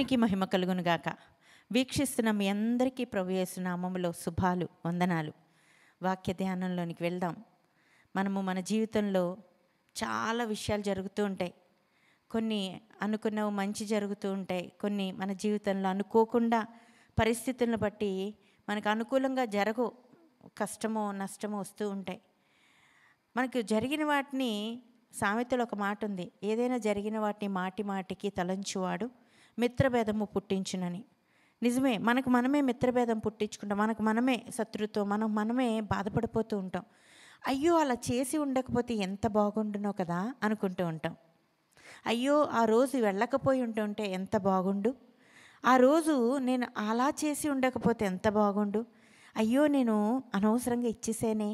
దేవునికి మహిమ కలుగును గాక. వీక్షిస్తున్న మీ అందరికీ ప్రభు యేసు నామములో శుభాలు, వందనాలు. వాక్య ధ్యానంలోనికి వెళ్దాం. మనము మన జీవితంలో చాలా విషయాలు జరుగుతూ ఉంటాయి. కొన్ని అనుకున్నవి మంచి జరుగుతూ ఉంటాయి. కొన్ని మన జీవితంలో అనుకోకుండా పరిస్థితులను బట్టి మనకు అనుకూలంగా జరగవు, కష్టమో నష్టమో వస్తూ ఉంటాయి. మనకు జరిగిన వాటిని, సామెతలో ఒక మాట ఉంది, ఏదైనా జరిగిన వాటిని మాటి మాటికి తలంచువాడు మిత్రభేదము పుట్టించునని. నిజమే, మనకు మనమే మిత్రభేదం పుట్టించుకుంటాం. మనకు మనమే శత్రుత్వం, మనమే బాధపడిపోతూ ఉంటాం. అయ్యో అలా చేసి ఉండకపోతే ఎంత బాగుండునో కదా అనుకుంటూ ఉంటాం. అయ్యో ఆ రోజు వెళ్ళకపోయి ఉంటుంటే ఎంత బాగుండు, ఆ రోజు నేను అలా చేసి ఉండకపోతే ఎంత బాగుండు, అయ్యో నేను అనవసరంగా ఇచ్చేసేనే,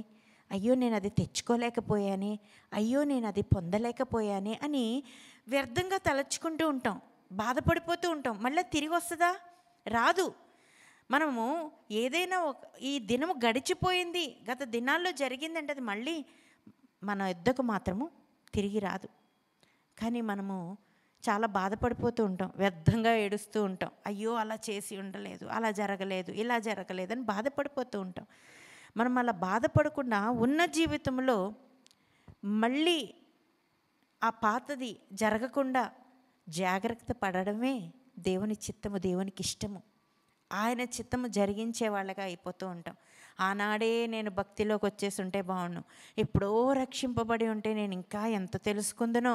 అయ్యో నేను అది తెచ్చుకోలేకపోయానే, అయ్యో నేను అది పొందలేకపోయానే అని వ్యర్థంగా తలచుకుంటూ ఉంటాం, బాధపడిపోతూ ఉంటాం. మళ్ళీ తిరిగి వస్తుందా? రాదు. మనము ఏదైనా ఈ దినము గడిచిపోయింది, గత దినాల్లో జరిగిందంటే అది మళ్ళీ మన యొద్దకు మాత్రము తిరిగి రాదు. కానీ మనము చాలా బాధపడిపోతూ ఉంటాం, వ్యర్థంగా ఏడుస్తూ ఉంటాం. అయ్యో అలా చేసి ఉండలేదు, అలా జరగలేదు, ఇలా జరగలేదు అని బాధపడిపోతూ ఉంటాం. మనం అలా బాధపడకుండా ఉన్న జీవితంలో మళ్ళీ ఆ పాతది జరగకుండా జాగ్రత్త పడడమే దేవుని చిత్తము, దేవునికి ఇష్టము. ఆయన చిత్తము జరిగించే వాళ్ళగా అయిపోతూ ఉంటాం. ఆనాడే నేను భక్తిలోకి వచ్చేసి ఉంటే బాగుండు, ఎప్పుడో రక్షింపబడి ఉంటే నేను ఇంకా ఎంత తెలుసుకుందనో.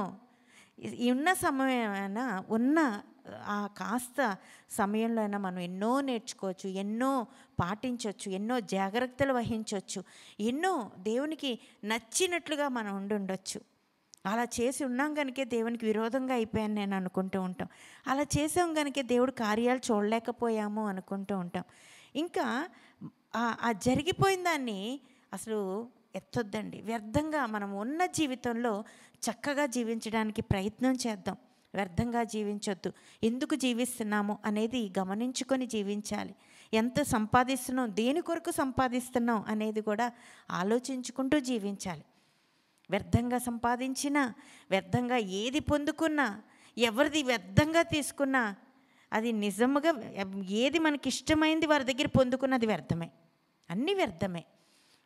ఉన్న సమయమైనా, ఉన్న ఆ కాస్త సమయంలో అయినా మనం ఎన్నో నేర్చుకోవచ్చు, ఎన్నో పాటించవచ్చు, ఎన్నో జాగ్రత్తలు వహించవచ్చు, ఎన్నో దేవునికి నచ్చినట్లుగా మనం ఉండొచ్చు. అలా చేసి ఉన్నాం కనుకే దేవునికి విరోధంగా అయిపోయాను నేను అనుకుంటూ ఉంటాం. అలా చేసాం కనుకే దేవుడు కార్యాలు చూడలేకపోయాము అనుకుంటూ ఉంటాం. ఇంకా ఆ జరిగిపోయిన దాన్ని అసలు ఎత్తొద్దండి. వ్యర్థంగా మనం ఉన్న జీవితంలో చక్కగా జీవించడానికి ప్రయత్నం చేద్దాం. వ్యర్థంగా జీవించొద్దు. ఎందుకు జీవిస్తున్నాము అనేది గమనించుకొని జీవించాలి. ఎంత సంపాదిస్తున్నాం, దేని కొరకు సంపాదిస్తున్నాం అనేది కూడా ఆలోచించుకుంటూ జీవించాలి. వ్యర్థంగా సంపాదించినా, వ్యర్థంగా ఏది పొందుకున్నా, ఎవరిది వ్యర్థంగా తీసుకున్నా, అది నిజముగా ఏది మనకి ఇష్టమైంది వారి దగ్గర పొందుకున్నది వ్యర్థమే, అన్నీ వ్యర్థమే.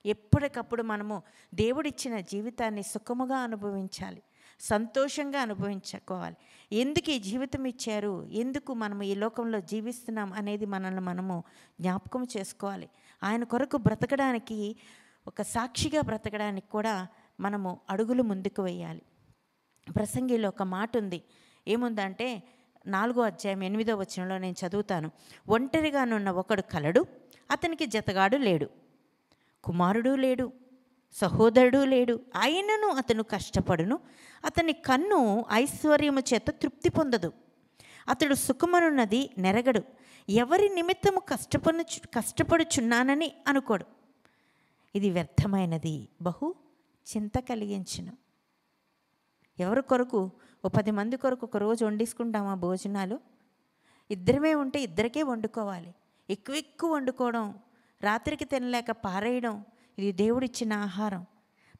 ఎప్పటికప్పుడు మనము దేవుడిచ్చిన జీవితాన్ని సుఖముగా అనుభవించాలి, సంతోషంగా అనుభవించుకోవాలి. ఎందుకు ఈ జీవితం ఇచ్చారు, ఎందుకు మనము ఈ లోకంలో జీవిస్తున్నాం అనేది మనల్ని మనము జ్ఞాపకం చేసుకోవాలి. ఆయన కొరకు బ్రతకడానికి, ఒక సాక్షిగా బ్రతకడానికి కూడా మనము అడుగులు ముందుకు వేయాలి. ప్రసంగిలో ఒక మాట ఉంది, ఏముందంటే 4వ అధ్యాయం 8వ వచనంలో నేను చదువుతాను. ఒంటరిగానున్న ఒకడు కలడు, అతనికి జతగాడు లేడు, కుమారుడు లేడు, సహోదరుడు లేడు, అయినను అతను కష్టపడును, అతని కన్ను ఐశ్వర్యము చేత తృప్తి పొందదు, అతడు సుఖమనున్నది నెరగడు, ఎవరి నిమిత్తము కష్టపడుచున్నానని అనుకోడు. ఇది వ్యర్థమైనది, బహు చింత కలిగించును. ఎవరి కొరకు? 10 మంది కొరకు ఒక రోజు వండేసుకుంటామా భోజనాలు? ఇద్దరమే ఉంటే ఇద్దరికే వండుకోవాలి. ఎక్కువ వండుకోవడం, రాత్రికి తినలేక పారేయడం, ఇది దేవుడిచ్చిన ఆహారం.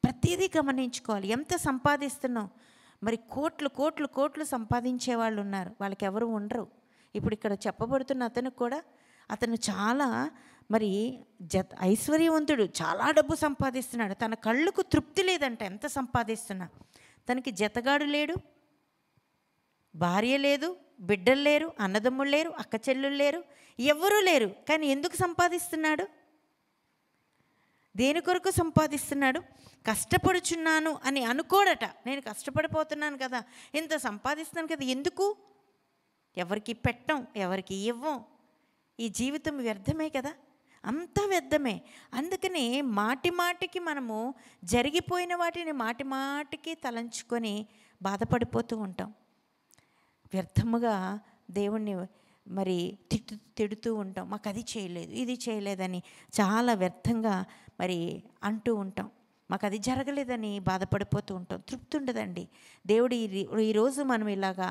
ప్రతిదీ గమనించుకోవాలి. ఎంత సంపాదిస్తున్నాం? మరి కోట్లు సంపాదించే వాళ్ళు ఉన్నారు, వాళ్ళకి ఎవరు ఉండరు. ఇప్పుడు ఇక్కడ చెప్పబడుతున్న అతను కూడా, అతను చాలా ఐశ్వర్యవంతుడు, చాలా డబ్బు సంపాదిస్తున్నాడు, తన కళ్ళకు తృప్తి లేదంట. ఎంత సంపాదిస్తున్నా తనకి జతగాడు లేడు, భార్య లేదు, బిడ్డలు లేరు, అన్నదమ్ముళ్ళు లేరు, అక్క చెల్లుళ్ళు లేరు, ఎవ్వరూ లేరు. కానీ ఎందుకు సంపాదిస్తున్నాడు? దేని కొరకు సంపాదిస్తున్నాడు? కష్టపడుచున్నాను అని అనుకోడట. నేను కష్టపడిపోతున్నాను కదా, ఇంత సంపాదిస్తున్నాను కదా, ఎందుకు? ఎవరికి పెట్టం, ఎవరికి ఇవ్వం. ఈ జీవితం వ్యర్థమే కదా, అంతా వ్యర్థమే. అందుకని మాటికి మనము జరిగిపోయిన వాటిని మాటికి తలంచుకొని బాధపడిపోతూ ఉంటాం. వ్యర్థముగా దేవుణ్ణి తిడుతూ ఉంటాం. మాకు అది చేయలేదు, ఇది చేయలేదని చాలా వ్యర్థంగా అంటూ ఉంటాం. మాకు అది జరగలేదని బాధపడిపోతూ ఉంటాం. తృప్తి ఉండదండి. దేవుడు ఈరోజు మనం ఇలాగా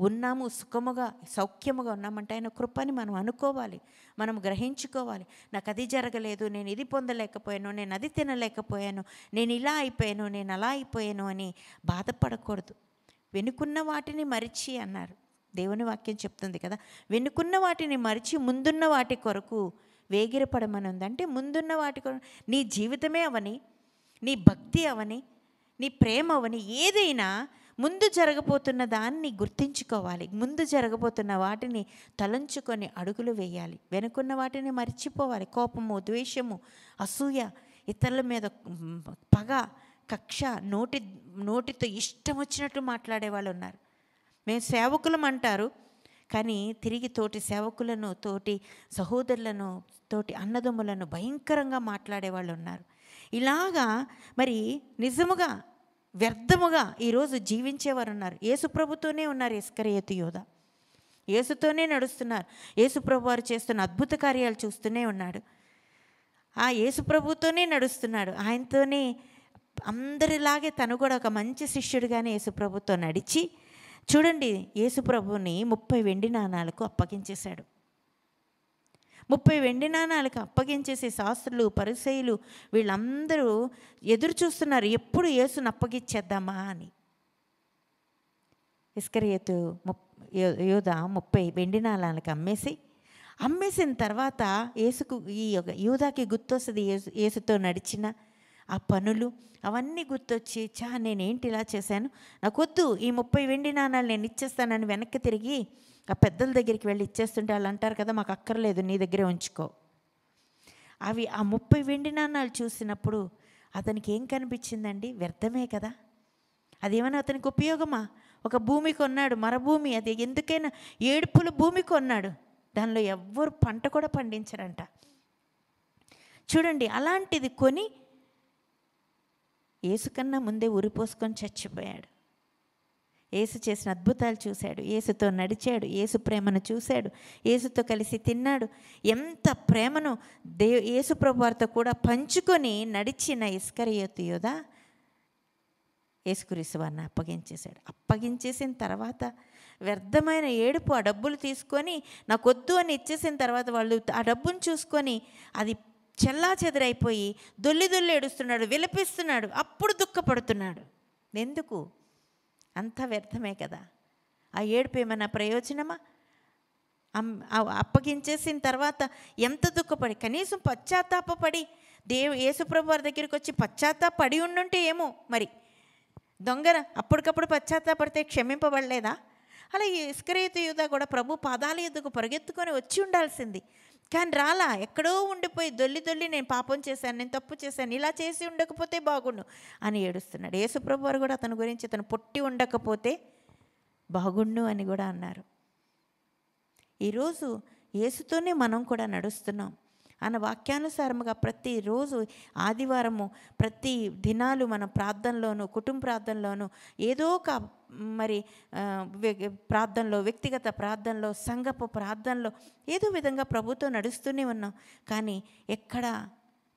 ఉన్నాము, సుఖముగా సౌఖ్యముగా ఉన్నామంటే ఆయన కృపని మనం అనుకోవాలి, మనం గ్రహించుకోవాలి. నాకు అది జరగలేదు, నేను ఇది పొందలేకపోయాను, నేను అది తినలేకపోయాను, నేను ఇలా అయిపోయాను, నేను అలా అయిపోయాను అని బాధపడకూడదు. వెనుకున్న వాటిని మరిచి అన్నారు. దేవుని వాక్యం చెప్తుంది కదా, వెనుకున్న వాటిని మరిచి ముందున్న వాటి కొరకు వేగిరపడమని ఉంది. అంటే ముందున్న వాటి కొరకు నీ జీవితమే అవని, నీ భక్తి అవని, నీ ప్రేమ అవని, ఏదైనా ముందు జరగబోతున్న దాన్ని గుర్తించుకోవాలి. ముందు జరగబోతున్న వాటిని తలంచుకొని అడుగులు వేయాలి. వెనుకున్న వాటిని మర్చిపోవాలి. కోపము, ద్వేషము, అసూయ, ఇతరుల మీద పగ, కక్ష, నోటితో ఇష్టం వచ్చినట్టు మాట్లాడే వాళ్ళు ఉన్నారు. మేము సేవకులం అంటారు, కానీ తిరిగి తోటి సేవకులను, తోటి సహోదరులను, తోటి అన్నదమ్ములను భయంకరంగా మాట్లాడే వాళ్ళు ఉన్నారు. ఇలాగా మరి నిజముగా వ్యర్థముగా ఈరోజు జీవించేవారు ఉన్నారు. యేసుప్రభుతోనే ఉన్నారు ఇస్కరియోతు యూదా. యేసుతోనే నడుస్తున్నారు. యేసుప్రభు వారు చేస్తున్న అద్భుత కార్యాలు చూస్తూనే ఉన్నాడు. ఆ యేసుప్రభుతోనే నడుస్తున్నాడు. ఆయనతోనే అందరిలాగే తను కూడా ఒక మంచి శిష్యుడిగానే యేసుప్రభుతో నడిచి చూడండి, యేసుప్రభుని 30 వెండి నాణాలకు అప్పగించేశాడు. 30 వెండి నాణాలకు అప్పగించేసి శాస్త్రులు, పరిసయ్యులు వీళ్ళందరూ ఎదురు చూస్తున్నారు, ఎప్పుడు యేసుని అప్పగించేద్దామా అని. ఇస్కరియోతు యూదా 30 వెండి నాణాలకు అమ్మేసిన తర్వాత ఈ యూదాకి గుర్తొస్తుంది యేసుతో నడిచిన ఆ పనులు అవన్నీ గుర్తొచ్చి, నేనేంటి ఇలా చేశాను, నాకొద్దు, ఈ 30 వెండి నాణాలు నేను ఇచ్చేస్తానని వెనక్కి తిరిగి ఆ పెద్దల దగ్గరికి వెళ్ళి ఇచ్చేస్తుంటే వాళ్ళు అంటారు కదా, మాకు అక్కర్లేదు, నీ దగ్గరే ఉంచుకో. అవి ఆ 30 వెండి నాణాలు చూసినప్పుడు అతనికి ఏం కనిపించిందండి? వ్యర్థమే కదా. అదేమైనా అతనికి ఉపయోగమా? ఒక భూమి కొన్నాడు, మరభూమి, అది ఎందుకైనా ఏడుపుల భూమి కొన్నాడు, దానిలో ఎవ్వరు పంట కూడా పండించరంట. చూడండి, అలాంటిది కొని యేసుకన్నా ముందే ఉరిపోసుకొని చచ్చిపోయాడు. యేసు చేసిన అద్భుతాలు చూశాడు, యేసుతో నడిచాడు, యేసు ప్రేమను చూశాడు, యేసుతో కలిసి తిన్నాడు. ఎంత ప్రేమను యేసు ప్రభు వారితో కూడా పంచుకొని నడిచిన ఇస్కరియోతు యూదా యేసుక్రీస్తు వారిని అప్పగించేసిన తర్వాత వ్యర్థమైన ఏడుపు, ఆ డబ్బులు తీసుకొని నాకొద్దు అని ఇచ్చేసిన తర్వాత వాళ్ళు ఆ డబ్బును చూసుకొని అది చెల్లా చెదరైపోయి దొల్లి ఏడుస్తున్నాడు, విలపిస్తున్నాడు, అప్పుడు దుఃఖపడుతున్నాడు. ఎందుకు? అంత వ్యర్థమే కదా. ఆ ఏడుపు ఏమైనా ప్రయోజనమా? అప్పగించేసిన తర్వాత ఎంత దుఃఖపడి, కనీసం పశ్చాత్తాపడి యేసుప్రభు వారి దగ్గరికి వచ్చి పశ్చాత్తాపడి ఉండుంటే ఏమో మరి. దొంగన అప్పటికప్పుడు పశ్చాత్తాపడితే క్షమింపబడలేదా? అలా ఇస్కరియోతు యూదా కూడా ప్రభు పాదాల ఎద్దుకు పరిగెత్తుకొని వచ్చి ఉండాల్సింది, కానీ రాలా. ఎక్కడో ఉండిపోయి దొల్లి నేను పాపం చేశాను, నేను తప్పు చేశాను, ఇలా చేసి ఉండకపోతే బాగుండు అని ఏడుస్తున్నాడు. యేసుప్రభు వారు కూడా అతని గురించి అతను పొట్టి ఉండకపోతే బాగుండు అని కూడా అన్నారు. ఈరోజు యేసుతోనే మనం కూడా నడుస్తున్నాం అన్న వాక్యానుసారముగా ప్రతిరోజు ఆదివారము ప్రతి దినాలు మన ప్రార్థనలోను, కుటుంబ ప్రార్థనలోను, ఏదో ఒక మరి ప్రార్థనలో, వ్యక్తిగత ప్రార్థనలో, సంఘపు ప్రార్థనలో ఏదో విధంగా ప్రభుతో నడుస్తూనే ఉన్నాం. కానీ ఎక్కడ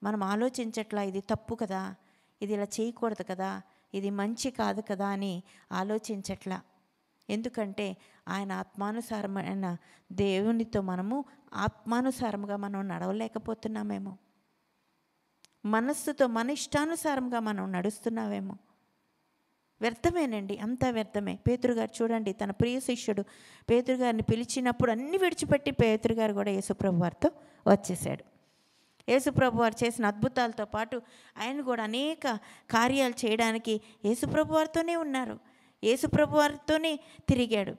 మనం ఆలోచించట్లా, ఇది తప్పు కదా, ఇది ఇలా చేయకూడదు కదా, ఇది మంచి కాదు కదా అని ఆలోచించట్లా. ఎందుకంటే ఆయన ఆత్మానుసారమైన దేవునితో మనము ఆత్మానుసారముగా మనం నడవలేకపోతున్నామేమో, మనస్సుతో మన ఇష్టానుసారంగా మనం నడుస్తున్నామేమో. వ్యర్థమేనండి, అంతా వ్యర్థమే. పేతురుగారు చూడండి, తన ప్రియ శిష్యుడు పేతురుగారిని పిలిచినప్పుడు అన్ని విడిచిపెట్టి పేతురుగారు కూడా యేసుప్రభు వారితో వచ్చేసాడు. యేసుప్రభు వారు చేసిన అద్భుతాలతో పాటు ఆయన కూడా అనేక కార్యాలు చేయడానికి యేసుప్రభు వారితోనే ఉన్నారు, యేసుప్రభు వారితోనే తిరిగాడు.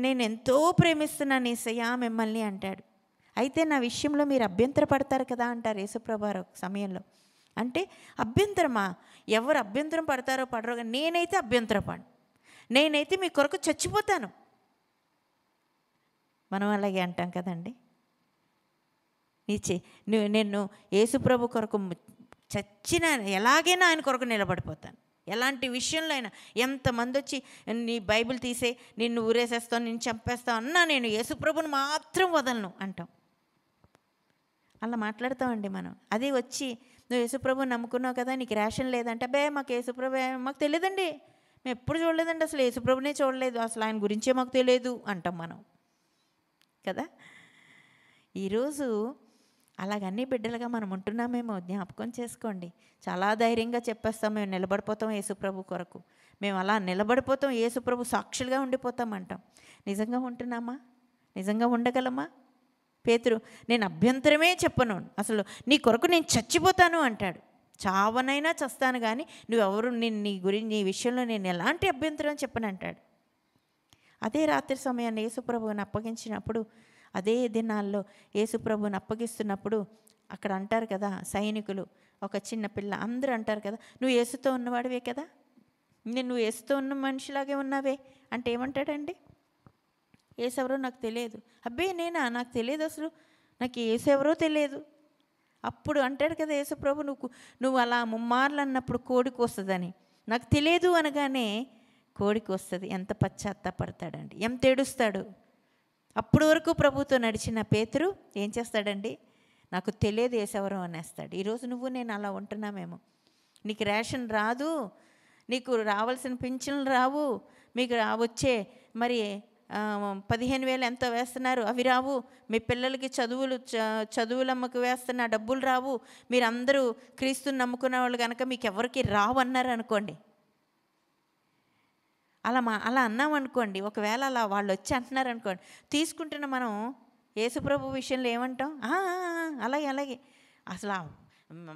నేను ఎంతో ప్రేమిస్తున్నాను యేసయ్యా మిమ్మల్ని అంటాడు. అయితే నా విషయంలో మీరు అభ్యంతరపడతారు కదా అంటారు యేసుప్రభు వారు ఒక సమయంలో. అంటే అభ్యంతరమా? ఎవరు అభ్యంతరం పడతారో పడరో, నేనైతే అభ్యంతరపడను, నేనైతే మీ కొరకు చచ్చిపోతాను. మనం అలాగే అంటాం కదండి. నేను యేసుప్రభు కొరకు చచ్చిన ఎలాగైనా ఆయన కొరకు నిలబడిపోతాను. ఎలాంటి విషయంలో అయినా ఎంతమంది వచ్చి నీ బైబిల్ తీసే, నిన్ను ఊరేసేస్తాను, నిన్ను చంపేస్తావు అన్నా నేను యేసుప్రభుని మాత్రం వదలను అంటాం. అలా మాట్లాడతామండి మనం. అదే వచ్చి నువ్వు యేసుప్రభుని నమ్ముకున్నావు కదా, నీకు రేషన్ లేదంటే, మాకు యేసుప్రభు మాకు తెలియదండి, మేము ఎప్పుడు చూడలేదండి, అసలు యేసుప్రభునే చూడలేదు, అసలు ఆయన గురించే మాకు తెలియదు అంటాం మనం కదా. ఈరోజు అలాగన్నీ బిడ్డలుగా మనం ఉంటున్నామేమో జ్ఞాపకం చేసుకోండి. చాలా ధైర్యంగా చెప్పేస్తాం, మేము నిలబడిపోతాం యేసుప్రభు కొరకు, మేము అలా నిలబడిపోతాం, యేసుప్రభు సాక్షులుగా ఉండిపోతాం అంటాం. నిజంగా ఉంటున్నామా? నిజంగా ఉండగలమా? పేతురు, నేను అభ్యంతరమే చెప్పను, అసలు నీ కొరకు నేను చచ్చిపోతాను అంటాడు. చావనైనా చస్తాను కానీ నువ్వెవరు, నేను నీ విషయంలో నేను ఎలాంటి అభ్యంతరం చెప్పను అంటాడు. అదే రాత్రి సమయాన్ని యేసుప్రభువుని అప్పగించినప్పుడు, అదే దినాల్లో యేసుప్రభువుని అప్పగిస్తున్నప్పుడు అక్కడ అంటారు కదా సైనికులు, ఒక చిన్న పిల్ల, అందరూ అంటారు కదా, నువ్వు యేసుతో ఉన్నవాడివే కదా, నువ్వు యేసుతో ఉన్న మనిషిలాగే ఉన్నావే అంటే ఏమంటాడండి? యేసు ఎవరో నాకు తెలియదు. అబ్బే నేనా? నాకు తెలియదు, అసలు నాకు యేసు ఎవరో తెలియదు. అప్పుడు అంటాడు కదా యేసుప్రభు, నువ్వు అలా ముమ్మార్లు అన్నప్పుడు కోడికి వస్తుందని, నాకు తెలియదు అనగానే కోడికి వస్తుంది. ఎంత పశ్చాత్తాపడతాడండి, ఎంత ఏడుస్తాడు. అప్పుడు వరకు ప్రభుతో నడిచిన పేతురు ఏం చేస్తాడండి? నాకు తెలియదు యేసెవరో అనేస్తాడు. ఈరోజు నువ్వు నేను అలా ఉంటున్నామేమో. నీకు రేషన్ రాదు, నీకు రావాల్సిన పింఛన్లు రావు, మీకు వచ్చే మరి 15,000 ఎంతో వేస్తున్నారు, అవి రావు, మీ పిల్లలకి చదువులమ్మకు వేస్తున్న డబ్బులు రావు, మీరందరూ క్రీస్తుని నమ్ముకున్న వాళ్ళు కనుక మీకు ఎవరికి రావు అన్నారు అనుకోండి. అలా అన్నామనుకోండి, ఒకవేళ అలా వాళ్ళు వచ్చి అంటున్నారు అనుకోండి, తీసుకుంటున్న మనం యేసుప్రభు విషయంలో ఏమంటాం? అలాగే అసలు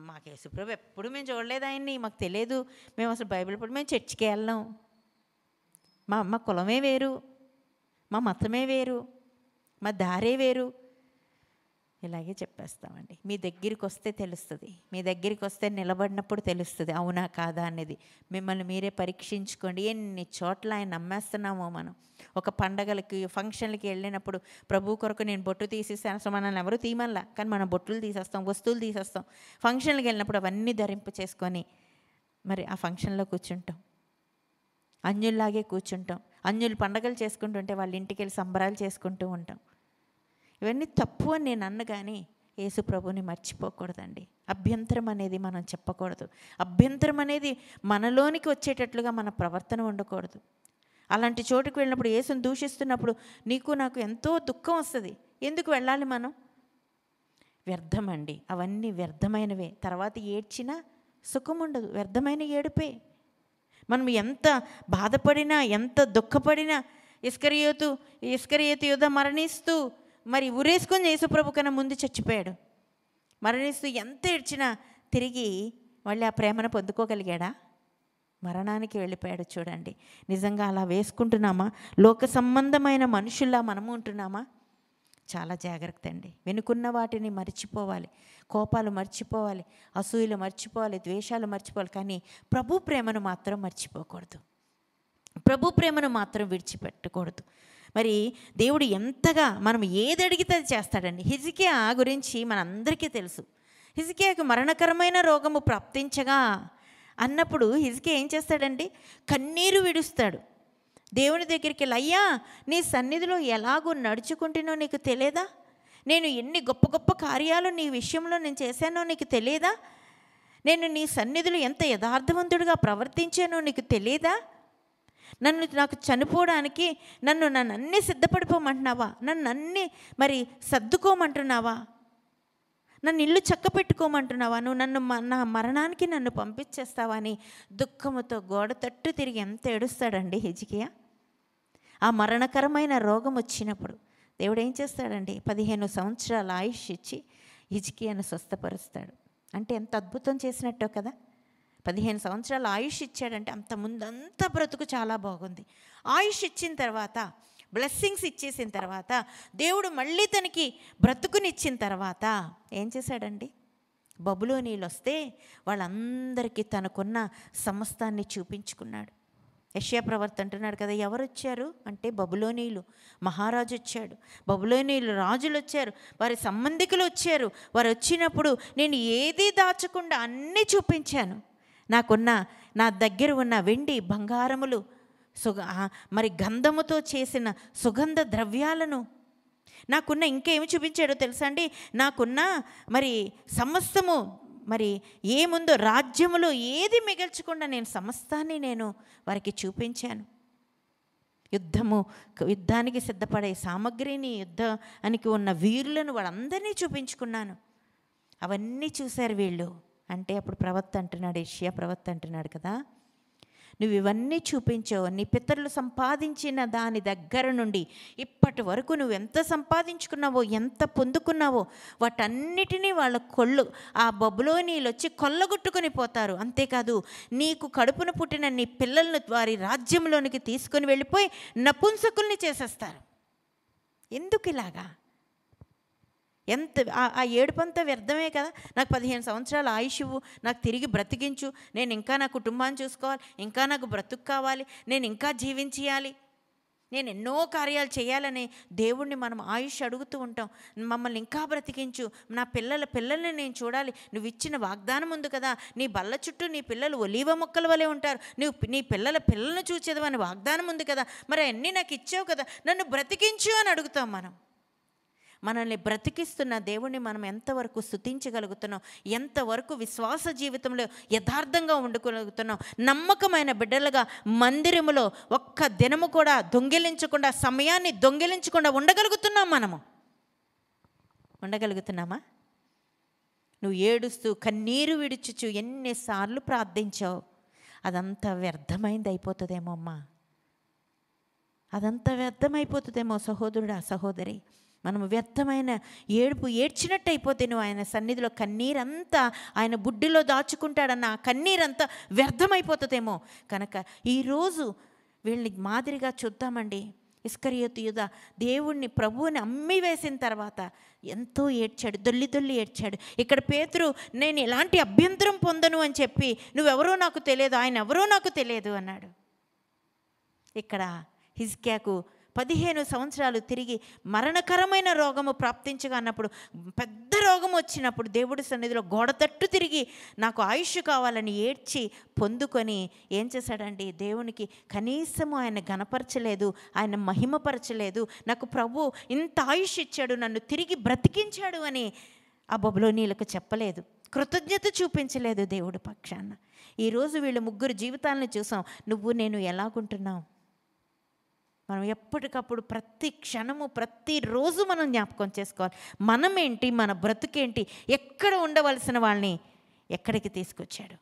మాకు యేసుప్రభు ఎప్పుడు మేము చూడలేదు, ఆయన్ని మాకు తెలియదు, మేము అసలు బైబిల్ పడి మేము చర్చికి వెళ్ళాం, మా కులమే వేరు, మా మతమే వేరు, మా దారే వేరు, ఇలాగే చెప్పేస్తామండి. మీ దగ్గరికి వస్తే తెలుస్తుంది, మీ దగ్గరికి వస్తే నిలబడినప్పుడు తెలుస్తుంది అవునా కాదా అనేది. మిమ్మల్ని మీరే పరీక్షించుకోండి. ఎన్ని చోట్ల ఆయన నమ్మేస్తున్నామో మనం. ఒక పండగలకి ఫంక్షన్లకి వెళ్ళినప్పుడు ప్రభు కొరకు నేను బొట్టు తీసేస్తాను, అసలు మనల్ని ఎవరు తీయమల్లా, కానీ మనం బొట్టులు తీసేస్తాం, వస్తువులు తీసేస్తాం. ఫంక్షన్లకి వెళ్ళినప్పుడు అవన్నీ ధరింపు చేసుకొని మరి ఆ ఫంక్షన్లో కూర్చుంటాం, అన్యుల్లాగే కూర్చుంటాం. అన్యులు పండగలు చేసుకుంటుంటే వాళ్ళ ఇంటికి వెళ్ళి సంబరాలు చేసుకుంటూ ఉంటాం. ఇవన్నీ తప్పు అని నేను అన్న కానీ యేసు ప్రభుని మర్చిపోకూడదండి. అభ్యంతరం అనేది మనం చెప్పకూడదు. అభ్యంతరం అనేది మనలోనికి వచ్చేటట్లుగా మన ప్రవర్తన ఉండకూడదు. అలాంటి చోటుకు వెళ్ళినప్పుడు, యేసుని దూషిస్తున్నప్పుడు నీకు నాకు ఎంతో దుఃఖం వస్తుంది. ఎందుకు వెళ్ళాలి మనం? వ్యర్థమండి, అవన్నీ వ్యర్థమైనవే. తర్వాత ఏడ్చినా సుఖం ఉండదు, వ్యర్థమైన ఏడుపే. మనం ఎంత బాధపడినా, ఎంత దుఃఖపడినా, ఇస్కరియోతు యూదా మరణిస్తూ మరి ఉరేసుకొని యేసుప్రభు కన్నా ముందు చచ్చిపోయాడు. మరణిస్తూ ఎంత ఏడ్చినా తిరిగి మళ్ళీ ఆ ప్రేమను పొందుకోగలిగాడా? మరణానికి వెళ్ళిపోయాడు. చూడండి, నిజంగా అలా వేసుకుంటున్నామా? లోక సంబంధమైన మనుషుల్లా మనము ఉంటున్నామా? చాలా జాగ్రత్త అండి. వెనుకున్న వాటిని మర్చిపోవాలి, కోపాలు మర్చిపోవాలి, అసూయలు మర్చిపోవాలి, ద్వేషాలు మర్చిపోవాలి, కానీ ప్రభు ప్రేమను మాత్రం మర్చిపోకూడదు, ప్రభు ప్రేమను మాత్రం విడిచిపెట్టకూడదు. మరి దేవుడు ఎంతగా మనం ఏది అడిగితే అది చేస్తాడండి. హిజ్కియా గురించి మనందరికీ తెలుసు. హిజ్కియాకు మరణకరమైన రోగము ప్రాప్తించగా అన్నప్పుడు హిజ్కియా ఏం చేస్తాడండి? కన్నీరు విడుస్తాడు. దేవుని దగ్గరికి వెళ్ళి, అయ్యా నీ సన్నిధిలో ఎలాగో నడుచుకుంటున్నో నీకు తెలియదా? నేను ఎన్ని గొప్ప గొప్ప కార్యాలు నీ విషయంలో నేను చేశానో నీకు తెలియదా? నేను నీ సన్నిధిలో ఎంత యథార్థవంతుడిగా ప్రవర్తించానో నీకు తెలియదా? నాకు చనిపోవడానికి నన్ను అన్నీ సిద్ధపడిపోమంటున్నావా? నన్ను అన్నీ మరి సర్దుకోమంటున్నావా? నన్ను ఇల్లు చక్క పెట్టుకోమంటున్నావా? నువ్వు నా మరణానికి నన్ను పంపించేస్తావా అని దుఃఖముతో గోడ తట్టు తిరిగి ఎంత ఏడుస్తాడండి హిజ్కియా. ఆ మరణకరమైన రోగం వచ్చినప్పుడు దేవుడు ఏం చేస్తాడండి? 15 సంవత్సరాల ఆయుష్ ఇచ్చి హిజ్కియాను స్వస్థపరుస్తాడు. అంటే ఎంత అద్భుతం చేసినట్టో కదా. 15 సంవత్సరాల ఆయుష్ ఇచ్చాడంటే అంత ముందంతా బ్రతుకు చాలా బాగుంది. ఆయుష్ ఇచ్చిన తర్వాత, బ్లెస్సింగ్స్ ఇచ్చేసిన తర్వాత, దేవుడు మళ్ళీ తనకి బ్రతుకునిచ్చిన తర్వాత ఏం చేశాడండి? బబులోనీయులు వస్తే వాళ్ళందరికీ తనకున్న సమస్తాన్ని చూపించుకున్నాడు. యెషయా ప్రవక్త అంటున్నాడు కదా, ఎవరు వచ్చారు అంటే బబులోనీయులు. మహారాజు వచ్చాడు, బబులోనీయులు రాజులు వచ్చారు, వారి సంబంధికులు వచ్చారు. వారు వచ్చినప్పుడు నేను ఏదీ దాచకుండా అన్నీ చూపించాను. నా దగ్గర ఉన్న వెండి బంగారములు, మరి గంధముతో చేసిన సుగంధ ద్రవ్యాలను, నాకున్న ఇంకేమి చూపించాడో తెలుసా అండి? నాకున్న మరి సమస్తము, మరి ఏముందో రాజ్యములో ఏది మిగల్చకుండా నేను సమస్తాన్ని నేను వారికి చూపించాను. యుద్ధానికి సిద్ధపడే సామగ్రిని, యుద్ధానికి ఉన్న వీరులను వాళ్ళందరినీ చూపించుకున్నాను. అవన్నీ చూశారు వీళ్ళు. అంటే అప్పుడు ప్రవక్త అంటున్నాడు, యెషయా ప్రవక్త అంటున్నాడు కదా, నువ్వు ఇవన్నీ చూపించావు. నీ పితరులు సంపాదించిన దాని దగ్గర నుండి ఇప్పటి వరకు నువ్వు ఎంత సంపాదించుకున్నావో, ఎంత పొందుకున్నావో వాటన్నిటినీ వాళ్ళ ఆ బబులోనీలు వచ్చి కొల్లగొట్టుకొని పోతారు. అంతేకాదు నీకు కడుపున పుట్టిన నీ పిల్లలను వారి రాజ్యంలోనికి తీసుకొని వెళ్ళిపోయి నపుంసకుల్ని చేసేస్తారు. ఎందుకు ఇలాగా? ఎంత ఆ ఏడుపంతా వ్యర్థమే కదా. నాకు 15 సంవత్సరాల ఆయుష్ ఇవ్వు, నాకు తిరిగి బ్రతికించు, నేను ఇంకా నా కుటుంబాన్ని చూసుకోవాలి, ఇంకా నాకు బ్రతుకు కావాలి, నేను ఇంకా జీవించేయాలి, నేను ఎన్నో కార్యాలు చేయాలని దేవుణ్ణి మనం ఆయుష్ అడుగుతూ ఉంటాం. మమ్మల్ని ఇంకా బ్రతికించు, నా పిల్లల్ని నేను చూడాలి, నువ్వు ఇచ్చిన వాగ్దానం ఉంది కదా, నీ బల్ల చుట్టూ నీ పిల్లలు ఒలీవ మొక్కల వలె ఉంటారు, నువ్వు నీ పిల్లలను చూచేదవని వాగ్దానం ఉంది కదా, మరి అన్నీ నాకు ఇచ్చావు కదా, నన్ను బ్రతికించు అని అడుగుతాం మనం. మనల్ని బ్రతికిస్తున్న దేవుణ్ణి మనం ఎంతవరకు స్తుతించగలుగుతున్నాం, ఎంతవరకు విశ్వాస జీవితంలో యథార్థంగా ఉండగలుగుతున్నాం, నమ్మకమైన బిడ్డలుగా మందిరములో ఒక్క దినము కూడా దొంగిలించకుండా, సమయాన్ని దొంగిలించకుండా ఉండగలుగుతున్నాం. ఉండగలుగుతున్నామా? నువ్వు ఏడుస్తూ కన్నీరు విడుచుచు ఎన్నిసార్లు ప్రార్థించావు, అదంతా వ్యర్థమైంది అయిపోతుందేమో అమ్మా, అదంతా వ్యర్థమైపోతుందేమో సహోదరుడా, సహోదరి. మనము వ్యర్థమైన ఏడుపు ఏడ్చినట్టు అయిపోతే నువ్వు ఆయన సన్నిధిలో కన్నీరంతా ఆయన బుడ్డిలో దాచుకుంటాడన్న ఆ కన్నీరంతా వ్యర్థమైపోతుందేమో. కనుక ఈరోజు వీళ్ళని మాదిరిగా చూద్దామండి. ఇస్కరియోతు యూదా దేవుణ్ణి, ప్రభువుని అమ్మి వేసిన తర్వాత ఎంతో ఏడ్చాడు, దొల్లి ఏడ్చాడు. ఇక్కడ పేతురు నేను ఎలాంటి అభ్యంతరం పొందను అని చెప్పి నువ్వెవరో నాకు తెలియదు, ఆయన ఎవరో నాకు తెలియదు అన్నాడు. ఇక్కడ హిజ్కియాకు 15 సంవత్సరాలు తిరిగి మరణకరమైన రోగము ప్రాప్తించగా అన్నప్పుడు, పెద్ద రోగం వచ్చినప్పుడు దేవుడి సన్నిధిలో గోడ తట్టు తిరిగి నాకు ఆయుష్ కావాలని ఏడ్చి పొందుకొని ఏం చేశాడండి, దేవునికి కనీసము ఆయన గణపరచలేదు, ఆయన మహిమపరచలేదు. నాకు ప్రభు ఇంత ఆయుష్ ఇచ్చాడు, నన్ను తిరిగి బ్రతికించాడు అని ఆ బబులోనీలకు చెప్పలేదు, కృతజ్ఞత చూపించలేదు దేవుడి పక్షాన. ఈరోజు వీళ్ళు ముగ్గురు జీవితాలను చూసాం. నువ్వు నేను ఎలాగుంటున్నావు? మనం ఎప్పటికప్పుడు ప్రతి క్షణము ప్రతిరోజు మనం జ్ఞాపకం చేసుకోవాలి. మనమేంటి, మన బ్రతుకేంటి, ఎక్కడ ఉండవలసిన వాళ్ళని ఎక్కడికి తీసుకొచ్చాడు,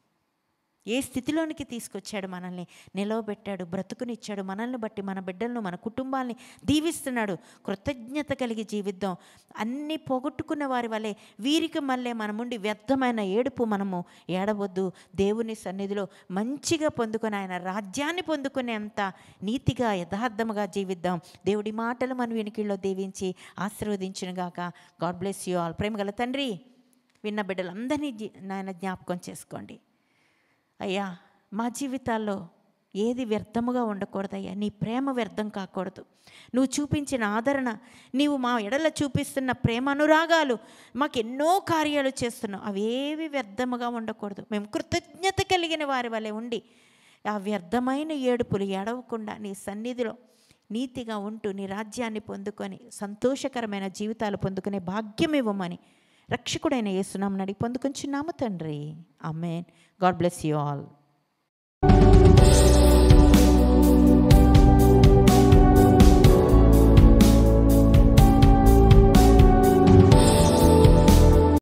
ఏ స్థితిలోనికి తీసుకొచ్చాడు, మనల్ని నిలవబెట్టాడు, బ్రతుకునిచ్చాడు. మనల్ని బట్టి మన బిడ్డలను, మన కుటుంబాన్ని దీవిస్తున్నాడు. కృతజ్ఞత కలిగి జీవిద్దాం. అన్నీ పోగొట్టుకున్న వారి వలె వీరికి మళ్ళీ మనముండి వ్యర్థమైన ఏడుపు మనము ఏడవద్దు. దేవుని సన్నిధిలో మంచిగా పొందుకొని ఆయన రాజ్యాన్ని పొందుకునేంత నీతిగా యథార్థముగా జీవిద్దాం. దేవుడి మాటలు మన వినికిల్లో దీవించి ఆశీర్వదించునుగాక. God bless you all. ప్రేమగల తండ్రి, విన్న బిడ్డలందరినీ నాయన జ్ఞాపకం చేసుకోండి అయ్యా. మా జీవితాల్లో ఏది వ్యర్థముగా ఉండకూడదయ్యా, నీ ప్రేమ వ్యర్థం కాకూడదు. నువ్వు చూపించిన ఆదరణ, నీవు మా ఎడల చూపిస్తున్న ప్రేమ అనురాగాలు, మాకెన్నో కార్యాలు చేస్తున్నావు, అవేవి వ్యర్థముగా ఉండకూడదు. మేము కృతజ్ఞత కలిగిన వారి వలె ఉండి ఆ వ్యర్థమైన ఏడుపులు ఏడవకుండా నీ సన్నిధిలో నీతిగా ఉంటూ నీ రాజ్యాన్ని పొందుకొని సంతోషకరమైన జీవితాలు పొందుకునే భాగ్యం ఇవ్వమని రక్షకుడైన యేసు నామమున అడిగి పొందుకొంచున్నాము తండ్రి. Amen. God bless you all.